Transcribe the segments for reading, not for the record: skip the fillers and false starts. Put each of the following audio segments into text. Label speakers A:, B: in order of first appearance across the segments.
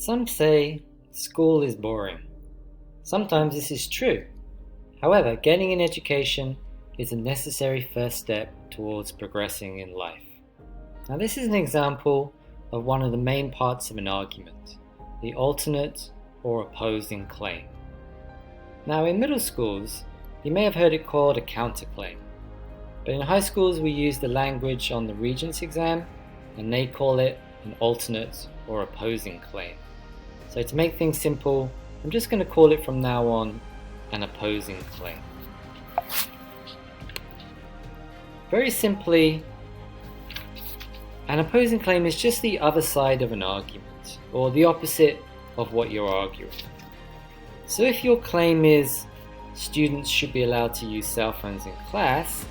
A: Some say school is boring. Sometimes this is true. However, getting an education is a necessary first step towards progressing in life. Now, this is an example of one of the main parts of an argument, the alternate or opposing claim. Now, in middle schools, you may have heard it called a counterclaim, but in high schools we use the language on the Regents exam and they call it an alternate or opposing claim. So to make things simple, I'm just going to call it from now on an opposing claim. Very simply, an opposing claim is just the other side of an argument, or the opposite of what you're arguing. So if your claim is students should be allowed to use cell phones in class,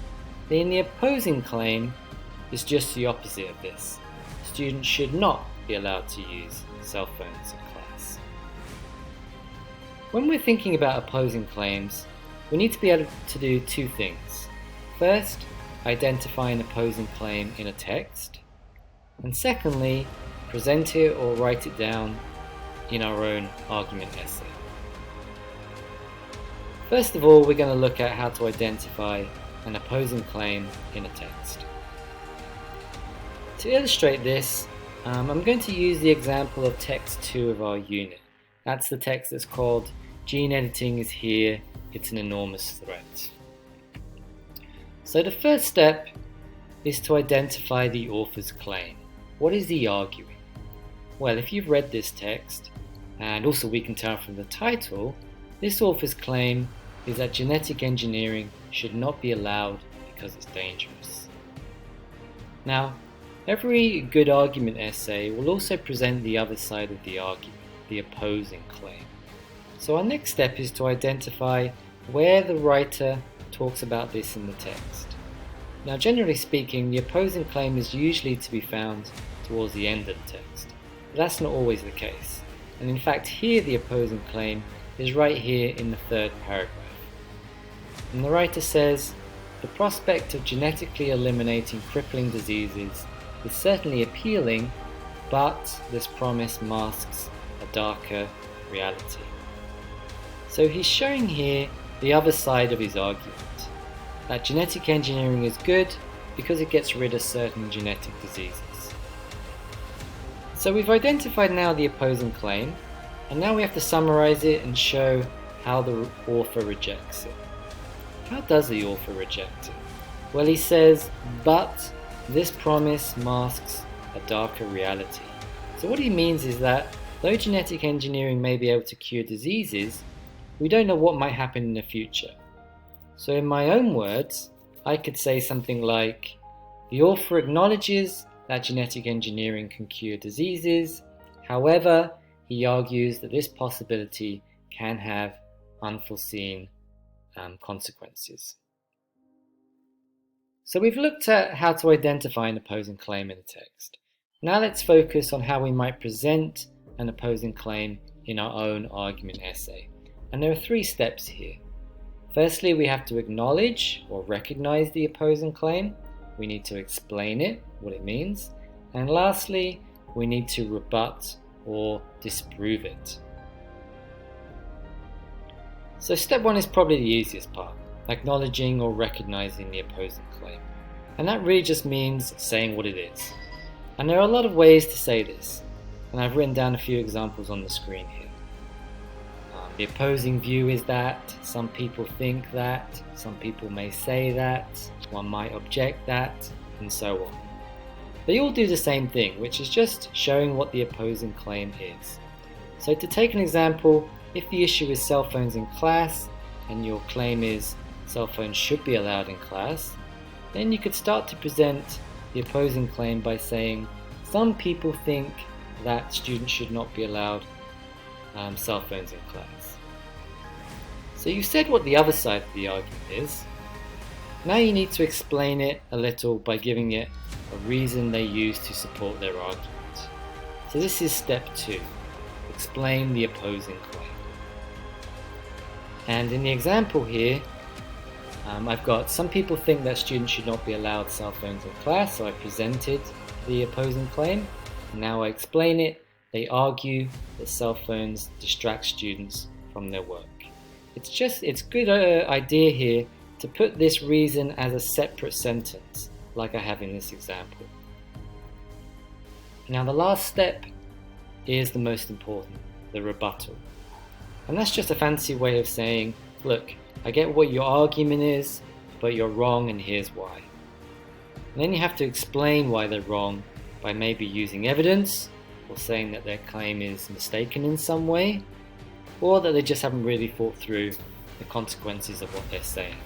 A: then the opposing claim is just the opposite of this. Students should not be allowed to use cell phones in class. When we're thinking about opposing claims, we need to be able to do two things. First, identify an opposing claim in a text, and secondly, present it or write it down in our own argument essay. First of all, we're going to look at how to identify an opposing claim in a text. To illustrate this, I'm going to use the example of text 2 of our unit. That's the text that's called "Gene editing is here, it's an enormous threat." So the first step is to identify the author's claim. What is he arguing? Well, if you've read this text, and also we can tell from the title, this author's claim is that genetic engineering should not be allowed because it's dangerous. Now, every good argument essay will also present the other side of the argument, the opposing claim. So our next step is to identify where the writer talks about this in the text. Now, generally speaking, the opposing claim is usually to be found towards the end of the text, but that's not always the case. And in fact, here the opposing claim is right here in the third paragraph. And the writer says, "The prospect of genetically eliminating crippling diseases is certainly appealing, but this promise masks a darker reality." So he's showing here the other side of his argument, that genetic engineering is good because it gets rid of certain genetic diseases. So we've identified now the opposing claim, and now we have to summarize it and show how the author rejects it. How does the author reject it? Well, he says, "But this promise masks a darker reality." So what he means is that though genetic engineering may be able to cure diseases, we don't know what might happen in the future. So in my own words, I could say something like, the author acknowledges that genetic engineering can cure diseases, however, he argues that this possibility can have unforeseen consequences. So we've looked at how to identify an opposing claim in a text. Now let's focus on how we might present an opposing claim in our own argument essay. And there are 3 steps here. Firstly, we have to acknowledge or recognize the opposing claim. We need to explain it, what it means. And lastly, we need to rebut or disprove it. So step 1 is probably the easiest part, acknowledging or recognizing the opposing claim. And that really just means saying what it is. And there are a lot of ways to say this, and I've written down a few examples on the screen here. The opposing view is that, some people think that, some people may say that, one might object that, and so on. They all do the same thing, which is just showing what the opposing claim is. So to take an example, if the issue is cell phones in class, and your claim is cell phones should be allowed in class, then you could start to present the opposing claim by saying, some people think that students should not be allowed cell phones in class. So you said what the other side of the argument is. Now you need to explain it a little by giving it a reason they use to support their argument. So this is step 2, explain the opposing claim. And in the example here, I've got some people think that students should not be allowed cell phones in class, so I presented the opposing claim. Now I explain it They argue that cell phones distract students from their work. It's a good idea here to put this reason as a separate sentence, like I have in this example. Now the last step is the most important, the rebuttal. And that's just a fancy way of saying, look, I get what your argument is, but you're wrong and here's why. And then you have to explain why they're wrong by maybe using evidence, or saying that their claim is mistaken in some way, or that they just haven't really thought through the consequences of what they're saying.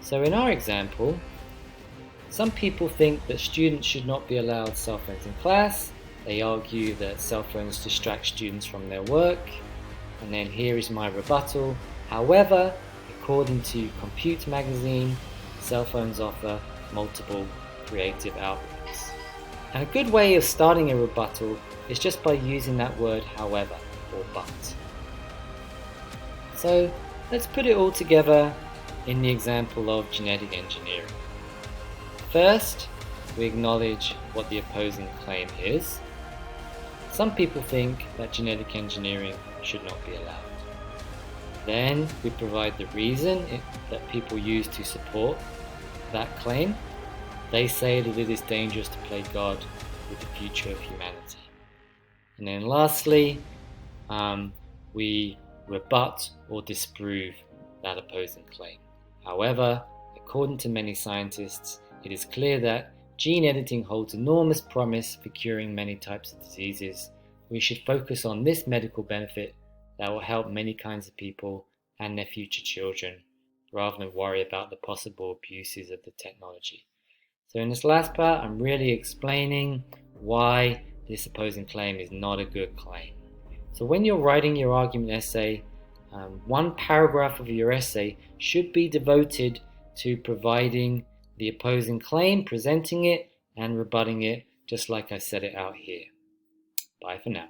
A: So in our example, some people think that students should not be allowed cell phones in class. They argue that cell phones distract students from their work. And then here is my rebuttal. However, according to Compute magazine, cell phones offer multiple creative outlets. And a good way of starting a rebuttal is just by using that word however or but. So let's put it all together in the example of genetic engineering. First, we acknowledge what the opposing claim is. Some people think that genetic engineering should not be allowed. Then we provide the reason that people use to support that claim. They say that it is dangerous to play God with the future of humanity. And then lastly, we rebut or disprove that opposing claim. However, according to many scientists, it is clear that gene editing holds enormous promise for curing many types of diseases. We should focus on this medical benefit that will help many kinds of people and their future children, rather than worry about the possible abuses of the technology. So in this last part, I'm really explaining why this opposing claim is not a good claim. So when you're writing your argument essay, one paragraph of your essay should be devoted to providing the opposing claim, presenting it, and rebutting it, just like I set it out here. Bye for now.